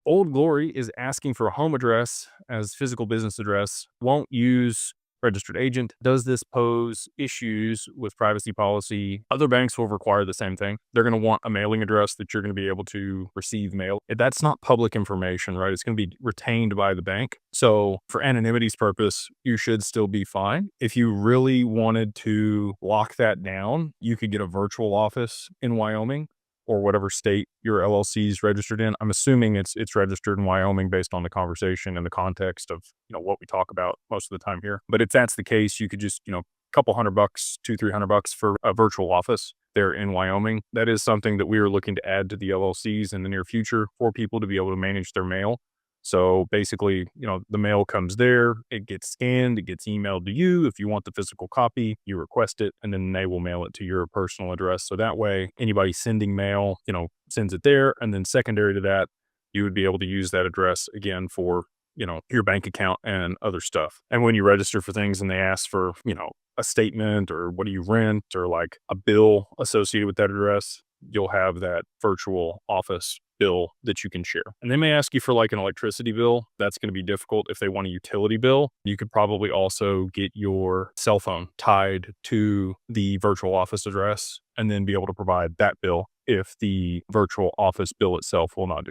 Old Glory is asking for a home address as physical business address, won't use registered agent. Does this pose issues with privacy policy? Other banks will require the same thing. They're going to want a mailing address that you're going to be able to receive mail. That's not public information, right? It's going to be retained by the bank. So for anonymity's purpose, you should still be fine. If you really wanted to lock that down, you could get a virtual office in Wyoming or whatever state your LLC is registered in. I'm assuming it's registered in Wyoming based on the conversation and the context of, what we talk about most of the time here. But if that's the case, you could just, a couple $100, $200-300 for a virtual office there in Wyoming. That is something that we are looking to add to the LLCs in the near future for people to be able to manage their mail. So basically, the mail comes there, it gets scanned, it gets emailed to you. If you want the physical copy, you request it, and then they will mail it to your personal address. So that way, anybody sending mail, sends it there. And then secondary to that, you would be able to use that address again for, your bank account and other stuff. And when you register for things and they ask for, a statement or what do you rent or like a bill associated with that address, you'll have that virtual office bill that you can share. And they may ask you for like an electricity bill. That's going to be difficult. If they want a utility bill, you could probably also get your cell phone tied to the virtual office address and then be able to provide that bill if the virtual office bill itself will not do.